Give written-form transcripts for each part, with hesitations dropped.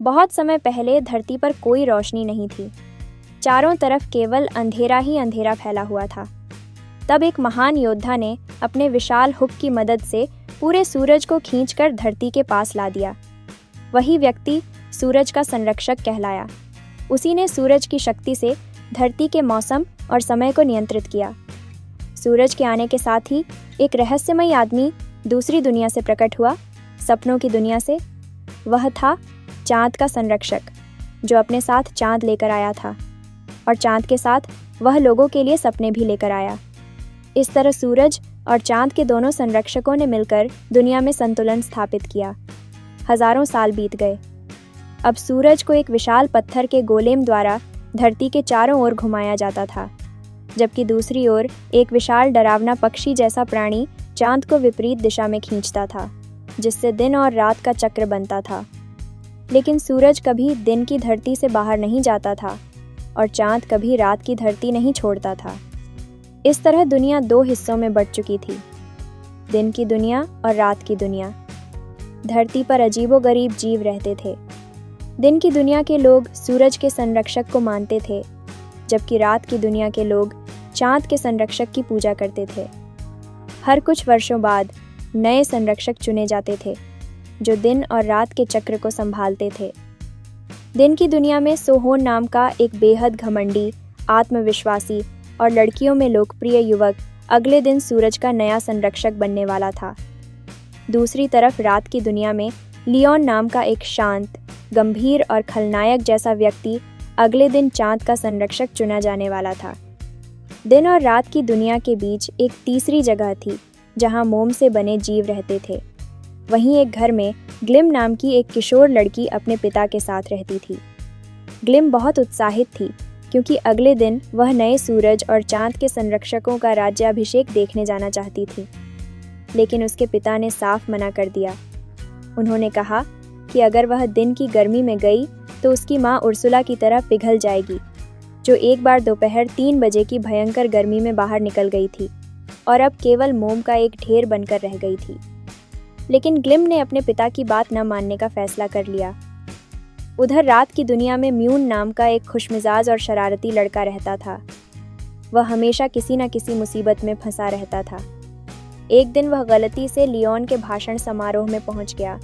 बहुत समय पहले धरती पर कोई रोशनी नहीं थी। चारों तरफ केवल अंधेरा ही अंधेरा फैला हुआ था। तब एक महान योद्धा ने अपने विशाल हुक की मदद से पूरे सूरज को खींचकर धरती के पास ला दिया। वही व्यक्ति सूरज का संरक्षक कहलाया। उसी ने सूरज की शक्ति से धरती के मौसम और समय को नियंत्रित किया। सूरज के आने के साथ ही एक रहस्यमयी आदमी दूसरी दुनिया से प्रकट हुआ, सपनों की दुनिया से। वह था चांद का संरक्षक, जो अपने साथ चांद लेकर आया था, और चांद के साथ वह लोगों के लिए सपने भी लेकर आया। इस तरह सूरज और चांद के दोनों संरक्षकों ने मिलकर दुनिया में संतुलन स्थापित किया। हजारों साल बीत गए। अब सूरज को एक विशाल पत्थर के गोलेम द्वारा धरती के चारों ओर घुमाया जाता था, जबकि दूसरी ओर एक विशाल डरावना पक्षी जैसा प्राणी चांद को विपरीत दिशा में खींचता था, जिससे दिन और रात का चक्र बनता था। लेकिन सूरज कभी दिन की धरती से बाहर नहीं जाता था और चांद कभी रात की धरती नहीं छोड़ता था। इस तरह दुनिया दो हिस्सों में बंट चुकी थी, दिन की दुनिया और रात की दुनिया। धरती पर अजीबोगरीब जीव रहते थे। दिन की दुनिया के लोग सूरज के संरक्षक को मानते थे, जबकि रात की दुनिया के लोग चांद के संरक्षक की पूजा करते थे। हर कुछ वर्षों बाद नए संरक्षक चुने जाते थे, जो दिन और रात के चक्र को संभालते थे। दिन की दुनिया में सोहोन नाम का एक बेहद घमंडी, आत्मविश्वासी और लड़कियों में लोकप्रिय युवक अगले दिन सूरज का नया संरक्षक बनने वाला था। दूसरी तरफ रात की दुनिया में लियोन नाम का एक शांत, गंभीर और खलनायक जैसा व्यक्ति अगले दिन चांद का संरक्षक चुना जाने वाला था। दिन और रात की दुनिया के बीच एक तीसरी जगह थी, जहां मोम से बने जीव रहते थे। वहीं एक घर में ग्लिम नाम की एक किशोर लड़की अपने पिता के साथ रहती थी। ग्लिम बहुत उत्साहित थी, क्योंकि अगले दिन वह नए सूरज और चांद के संरक्षकों का राज्याभिषेक देखने जाना चाहती थी। लेकिन उसके पिता ने साफ मना कर दिया। उन्होंने कहा कि अगर वह दिन की गर्मी में गई तो उसकी माँ उर्सुला की तरह पिघल जाएगी, जो एक बार दोपहर 3 बजे की भयंकर गर्मी में बाहर निकल गई थी और अब केवल मोम का एक ढेर बनकर रह गई थी। लेकिन ग्लिम ने अपने पिता की बात न मानने का फैसला कर लिया। उधर रात की दुनिया में म्यून नाम का एक खुशमिजाज और शरारती लड़का रहता था। वह हमेशा किसी न किसी मुसीबत में फंसा रहता था। एक दिन वह गलती से लियोन के भाषण समारोह में पहुंच गया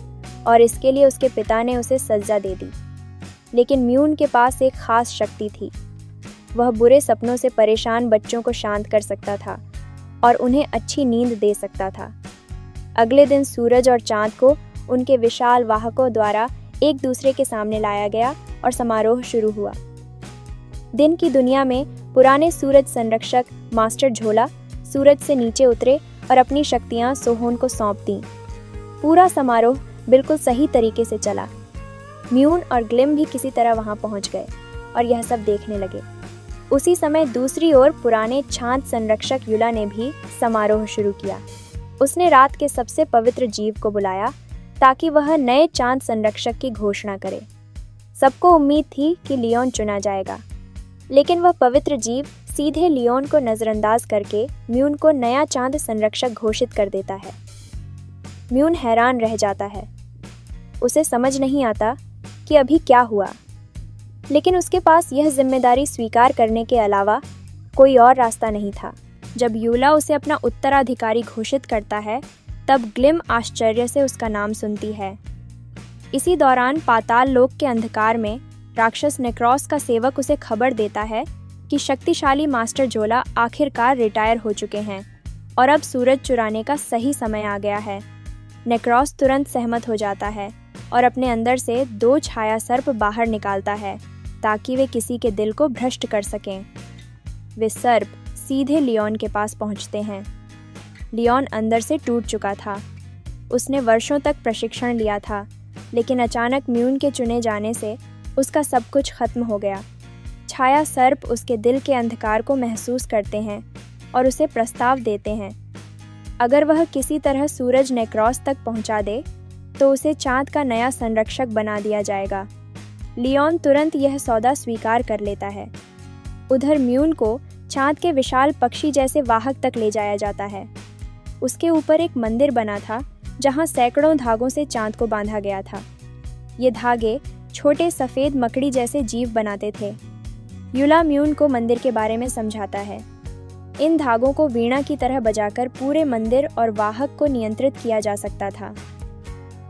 और इसके लिए उसके पिता ने उसे सजा दे दी। लेकिन म्यून के पास एक खास शक्ति थी। वह बुरे सपनों से परेशान बच्चों को शांत कर सकता था और उन्हें अच्छी नींद दे सकता था। अगले दिन सूरज और चांद को उनके विशाल वाहकों द्वारा एक दूसरे के सामने लाया गया और समारोह शुरू हुआ। दिन की दुनिया में पुराने सूरज संरक्षक मास्टर झोला सूरज से नीचे उतरे और अपनी शक्तियां सोहोन को सौंप दीं। पूरा समारोह बिल्कुल सही तरीके से चला। म्यून और ग्लिम भी किसी तरह वहां पहुंच गए और यह सब देखने लगे। उसी समय दूसरी ओर पुराने चांद संरक्षक युला ने भी समारोह शुरू किया। उसने रात के सबसे पवित्र जीव को बुलाया ताकि वह नए चांद संरक्षक की घोषणा करे। सबको उम्मीद थी कि लियोन चुना जाएगा, लेकिन वह पवित्र जीव सीधे लियोन को नजरअंदाज करके म्यून को नया चांद संरक्षक घोषित कर देता है। म्यून हैरान रह जाता है। उसे समझ नहीं आता कि अभी क्या हुआ, लेकिन उसके पास यह जिम्मेदारी स्वीकार करने के अलावा कोई और रास्ता नहीं था। जब यूला उसे अपना उत्तराधिकारी घोषित करता है, तब ग्लिम आश्चर्य से उसका नाम सुनती है। इसी दौरान पाताल लोक के अंधकार में राक्षस नेक्रोस का सेवक उसे खबर देता है कि शक्तिशाली मास्टर झोला आखिरकार रिटायर हो चुके हैं और अब सूरज चुराने का सही समय आ गया है। नेक्रोस तुरंत सहमत हो जाता है और अपने अंदर से 2 छाया सर्प बाहर निकालता है ताकि वे किसी के दिल को भ्रष्ट कर सकें। वे सर्प सीधे लियोन के पास पहुंचते हैं। लियोन अंदर से टूट चुका था। उसने वर्षों तक प्रशिक्षण लिया था, लेकिन अचानक म्यून के चुने जाने से उसका सब कुछ खत्म हो गया। छाया सर्प उसके दिल के अंधकार को महसूस करते हैं और उसे प्रस्ताव देते हैं। अगर वह किसी तरह सूरज नेक्रोस तक पहुंचा दे तो उसे चांद का नया संरक्षक बना दिया जाएगा। लियोन तुरंत यह सौदा स्वीकार कर लेता है। उधर म्यून को चांद के विशाल पक्षी जैसे वाहक तक ले जाया जाता है। उसके ऊपर एक मंदिर बना था जहां सैकड़ों धागों से चांद को बांधा गया था। ये धागे छोटे सफ़ेद मकड़ी जैसे जीव बनाते थे। यूला म्यून को मंदिर के बारे में समझाता है। इन धागों को वीणा की तरह बजाकर पूरे मंदिर और वाहक को नियंत्रित किया जा सकता था।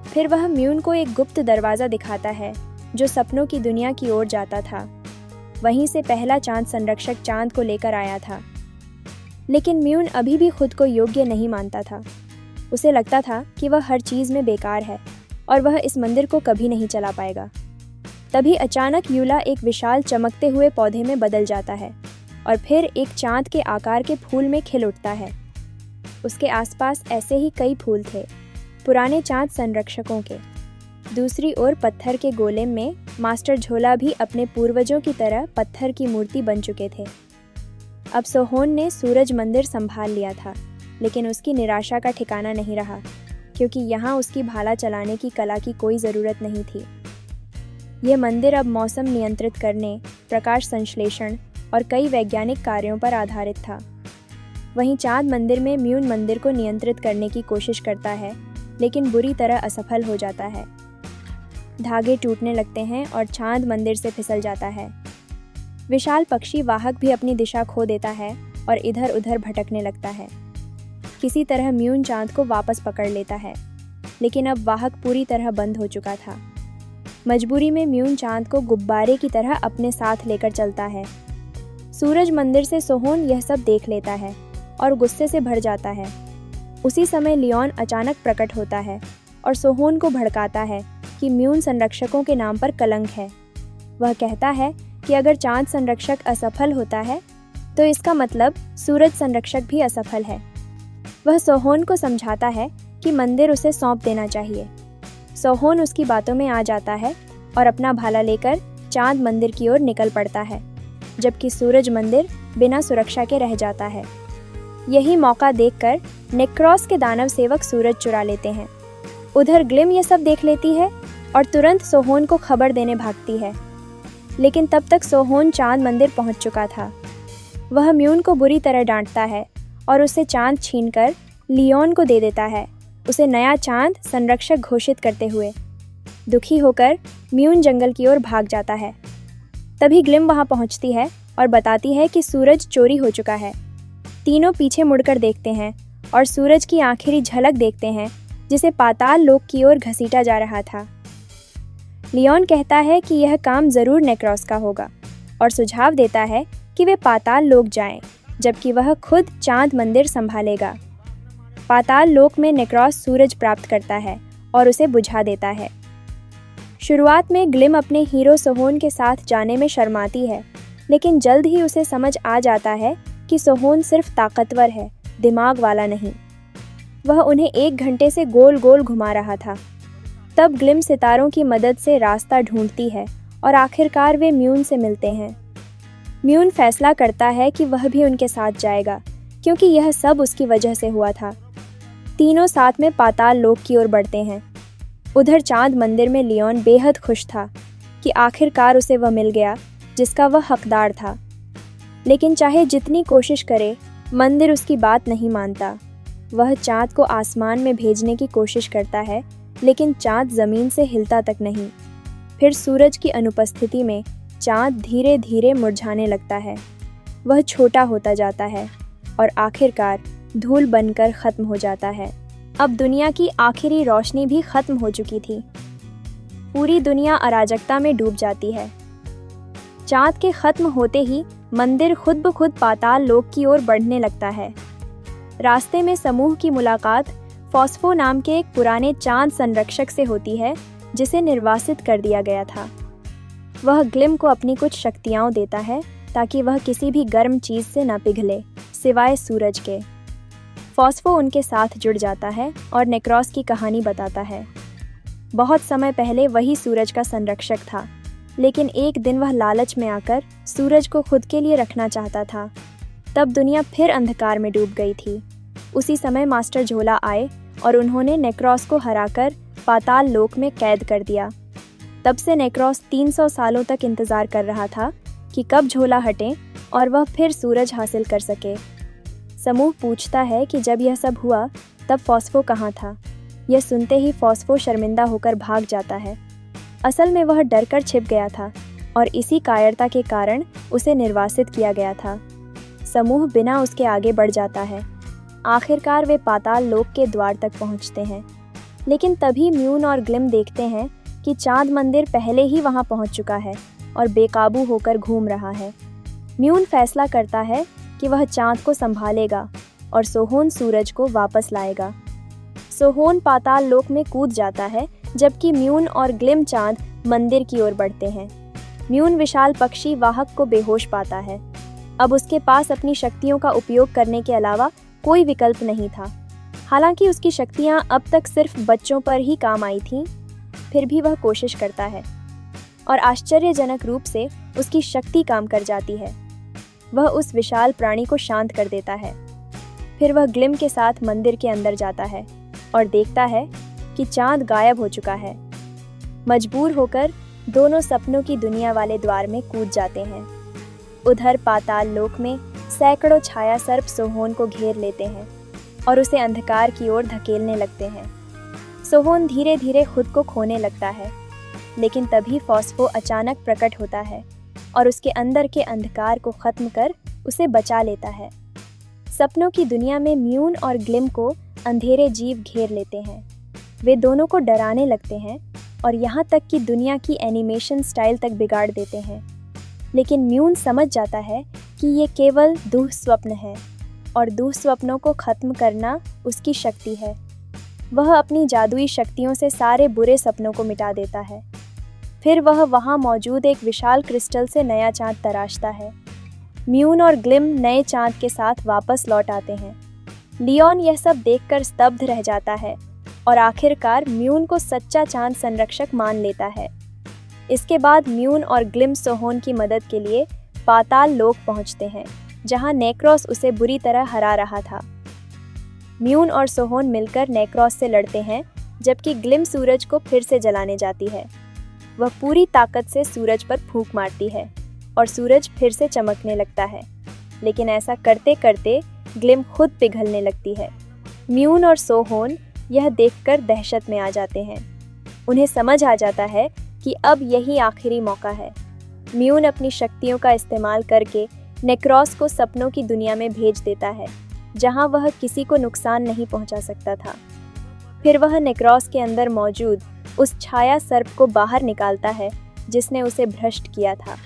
फिर वह म्यून को एक गुप्त दरवाज़ा दिखाता है जो सपनों की दुनिया की ओर जाता था। वहीं से पहला चांद संरक्षक चांद को लेकर आया था। लेकिन म्यून अभी भी खुद को योग्य नहीं मानता था। उसे लगता था कि वह हर चीज़ में बेकार है और वह इस मंदिर को कभी नहीं चला पाएगा। तभी अचानक यूला एक विशाल चमकते हुए पौधे में बदल जाता है और फिर एक चांद के आकार के फूल में खिल उठता है। उसके आसपास ऐसे ही कई फूल थे, पुराने चांद संरक्षकों के। दूसरी ओर पत्थर के गोलेम में मास्टर झोला भी अपने पूर्वजों की तरह पत्थर की मूर्ति बन चुके थे। अब सोहोन ने सूरज मंदिर संभाल लिया था, लेकिन उसकी निराशा का ठिकाना नहीं रहा, क्योंकि यहाँ उसकी भाला चलाने की कला की कोई ज़रूरत नहीं थी। ये मंदिर अब मौसम नियंत्रित करने, प्रकाश संश्लेषण और कई वैज्ञानिक कार्यों पर आधारित था। वहीं चांद मंदिर में म्यून मंदिर को नियंत्रित करने की कोशिश करता है, लेकिन बुरी तरह असफल हो जाता है। धागे टूटने लगते हैं और चांद मंदिर से फिसल जाता है। विशाल पक्षी वाहक भी अपनी दिशा खो देता है और इधर उधर भटकने लगता है। किसी तरह म्यून चांद को वापस पकड़ लेता है, लेकिन अब वाहक पूरी तरह बंद हो चुका था। मजबूरी में म्यून चांद को गुब्बारे की तरह अपने साथ लेकर चलता है। सूरज मंदिर से सोहोन यह सब देख लेता है और गुस्से से भर जाता है। उसी समय लियोन अचानक प्रकट होता है और सोहोन को भड़काता है कि म्यून संरक्षकों के नाम पर कलंक है। वह कहता है कि अगर चांद संरक्षक असफल होता है तो इसका मतलब सूरज संरक्षक भी असफल है। वह सोहोन को समझाता है कि मंदिर उसे सौंप देना चाहिए। सोहोन उसकी बातों में आ जाता है और अपना भाला लेकर चांद मंदिर की ओर निकल पड़ता है, जबकि सूरज मंदिर बिना सुरक्षा के रह जाता है। यही मौका देखकर नेक्रोस के दानव सेवक सूरज चुरा लेते हैं। उधर ग्लिम ये सब देख लेती है और तुरंत सोहोन को खबर देने भागती है, लेकिन तब तक सोहोन चांद मंदिर पहुंच चुका था। वह म्यून को बुरी तरह डांटता है और उससे चांद छीनकर लियोन को दे देता है, उसे नया चांद संरक्षक घोषित करते हुए। दुखी होकर म्यून जंगल की ओर भाग जाता है। तभी ग्लिम वहां पहुंचती है और बताती है कि सूरज चोरी हो चुका है। तीनों पीछे मुड़कर देखते हैं और सूरज की आखिरी झलक देखते हैं, जिसे पाताल लोक की ओर घसीटा जा रहा था। लियोन कहता है कि यह काम जरूर नेक्रोस का होगा और सुझाव देता है कि वे पाताल लोक जाएं, जबकि वह खुद चांद मंदिर संभालेगा। पाताल लोक में नेक्रोस सूरज प्राप्त करता है और उसे बुझा देता है। शुरुआत में ग्लिम अपने हीरो सोहोन के साथ जाने में शर्माती है, लेकिन जल्द ही उसे समझ आ जाता है कि सोहोन सिर्फ ताकतवर है, दिमाग वाला नहीं। वह उन्हें 1 घंटे से गोल गोल घुमा रहा था। तब ग्लिम सितारों की मदद से रास्ता ढूंढती है और आखिरकार वे म्यून से मिलते हैं। म्यून फैसला करता है कि वह भी उनके साथ जाएगा, क्योंकि यह सब उसकी वजह से हुआ था। तीनों साथ में पाताल लोक की ओर बढ़ते हैं। उधर चांद मंदिर में लियोन बेहद खुश था कि आखिरकार उसे वह मिल गया जिसका वह हकदार था। लेकिन चाहे जितनी कोशिश करे, मंदिर उसकी बात नहीं मानता। वह चांद को आसमान में भेजने की कोशिश करता है, लेकिन चांद ज़मीन से हिलता तक नहीं। फिर सूरज की अनुपस्थिति में चांद धीरे धीरे मुरझाने लगता है। वह छोटा होता जाता है और आखिरकार धूल बनकर ख़त्म हो जाता है। अब दुनिया की आखिरी रोशनी भी ख़त्म हो चुकी थी। पूरी दुनिया अराजकता में डूब जाती है। चांद के ख़त्म होते ही मंदिर खुद ब खुद पाताल लोक की ओर बढ़ने लगता है। रास्ते में समूह की मुलाकात फॉस्फो नाम के एक पुराने चांद संरक्षक से होती है, जिसे निर्वासित कर दिया गया था। वह ग्लिम को अपनी कुछ शक्तियाँ देता है ताकि वह किसी भी गर्म चीज़ से न पिघले, सिवाय सूरज के। फॉस्फो उनके साथ जुड़ जाता है और नेक्रोस की कहानी बताता है। बहुत समय पहले वही सूरज का संरक्षक था, लेकिन एक दिन वह लालच में आकर सूरज को खुद के लिए रखना चाहता था। तब दुनिया फिर अंधकार में डूब गई थी। उसी समय मास्टर झोला आए और उन्होंने नेक्रोस को हराकर पाताल लोक में कैद कर दिया। तब से नेक्रोस 300 सालों तक इंतज़ार कर रहा था कि कब झोला हटे और वह फिर सूरज हासिल कर सके। समूह पूछता है कि जब यह सब हुआ तब फॉस्फो कहाँ था। यह सुनते ही फॉस्फो शर्मिंदा होकर भाग जाता है। असल में वह डरकर छिप गया था और इसी कायरता के कारण उसे निर्वासित किया गया था। समूह बिना उसके आगे बढ़ जाता है। आखिरकार वे पाताल लोक के द्वार तक पहुंचते हैं, लेकिन तभी म्यून और ग्लिम देखते हैं कि चांद मंदिर पहले ही वहां पहुंच चुका है और बेकाबू होकर घूम रहा है। म्यून फैसला करता है कि वह चांद को संभालेगा और सोहोन सूरज को वापस लाएगा। सोहोन पाताल लोक में कूद जाता है, जबकि म्यून और ग्लिम चांद मंदिर की ओर बढ़ते हैं। म्यून विशाल पक्षी वाहक को बेहोश पाता है। अब उसके पास अपनी शक्तियों का उपयोग करने के अलावा कोई विकल्प नहीं था। हालांकि उसकी शक्तियां अब तक सिर्फ बच्चों पर ही काम आई थीं, फिर भी वह कोशिश करता है और आश्चर्यजनक रूप से उसकी शक्ति काम कर जाती है। वह उस विशाल प्राणी को शांत कर देता है। फिर वह ग्लिम के साथ मंदिर के अंदर जाता है और देखता है कि चांद गायब हो चुका है। मजबूर होकर दोनों सपनों की दुनिया वाले द्वार में कूद जाते हैं। उधर पाताल लोक में सैकड़ों छाया सर्प सोहोन को घेर लेते हैं और उसे अंधकार की ओर धकेलने लगते हैं। सोहोन धीरे धीरे खुद को खोने लगता है, लेकिन तभी फॉस्फो अचानक प्रकट होता है और उसके अंदर के अंधकार को खत्म कर उसे बचा लेता है। सपनों की दुनिया में म्यून और ग्लिम को अंधेरे जीव घेर लेते हैं। वे दोनों को डराने लगते हैं और यहाँ तक कि दुनिया की एनिमेशन स्टाइल तक बिगाड़ देते हैं। लेकिन म्यून समझ जाता है कि ये केवल दुःस्वप्न है और दुःस्वप्नों को खत्म करना उसकी शक्ति है। वह अपनी जादुई शक्तियों से सारे बुरे सपनों को मिटा देता है। फिर वह वहाँ मौजूद एक विशाल क्रिस्टल से नया चांद तराशता है। म्यून और ग्लिम नए चांद के साथ वापस लौट आते हैं। लियोन यह सब देखकर स्तब्ध रह जाता है और आखिरकार म्यून को सच्चा चांद संरक्षक मान लेता है। इसके बाद म्यून और ग्लिम सोहोन की मदद के लिए पाताल लोक पहुंचते हैं, जहां नेक्रोस उसे बुरी तरह हरा रहा था। म्यून और सोहोन मिलकर नेक्रोस से लड़ते हैं, जबकि ग्लिम सूरज को फिर से जलाने जाती है। वह पूरी ताकत से सूरज पर फूंक मारती है और सूरज फिर से चमकने लगता है, लेकिन ऐसा करते करते ग्लिम खुद पिघलने लगती है। म्यून और सोहोन यह देखकर दहशत में आ जाते हैं। उन्हें समझ आ जाता है कि अब यही आखिरी मौका है। म्यून अपनी शक्तियों का इस्तेमाल करके नेक्रोस को सपनों की दुनिया में भेज देता है, जहां वह किसी को नुकसान नहीं पहुंचा सकता था। फिर वह नेक्रोस के अंदर मौजूद उस छाया सर्प को बाहर निकालता है जिसने उसे भ्रष्ट किया था।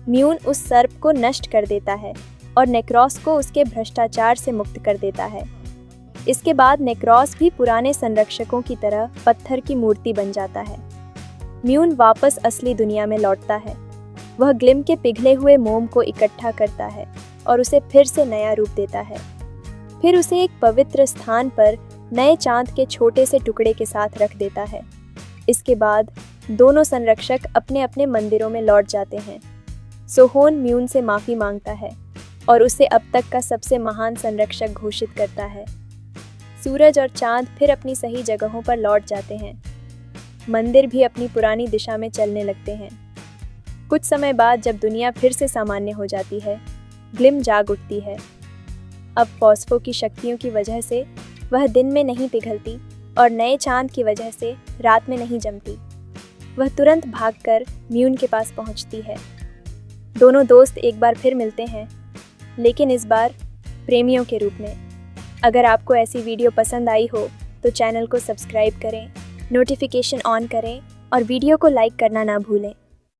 म्यून उस सर्प को नष्ट कर देता है और नेक्रोस को उसके भ्रष्टाचार से मुक्त कर देता है। इसके बाद नेक्रोस भी पुराने संरक्षकों की तरह पत्थर की मूर्ति बन जाता है। म्यून वापस असली दुनिया में लौटता है। वह ग्लिम के पिघले हुए मोम को इकट्ठा करता है और उसे फिर से नया रूप देता है। फिर उसे एक पवित्र स्थान पर नए चांद के छोटे से टुकड़े के साथ रख देता है। इसके बाद दोनों संरक्षक अपने अपने मंदिरों में लौट जाते हैं। सोहोन म्यून से माफ़ी मांगता है और उसे अब तक का सबसे महान संरक्षक घोषित करता है। सूरज और चांद फिर अपनी सही जगहों पर लौट जाते हैं। मंदिर भी अपनी पुरानी दिशा में चलने लगते हैं। कुछ समय बाद जब दुनिया फिर से सामान्य हो जाती है, ग्लिम जाग उठती है। अब फॉस्फो की शक्तियों की वजह से वह दिन में नहीं पिघलती और नए चांद की वजह से रात में नहीं जमती। वह तुरंत भागकर म्यून के पास पहुंचती है। दोनों दोस्त एक बार फिर मिलते हैं, लेकिन इस बार प्रेमियों के रूप में। अगर आपको ऐसी वीडियो पसंद आई हो तो चैनल को सब्सक्राइब करें, नोटिफिकेशन ऑन करें और वीडियो को लाइक करना ना भूलें।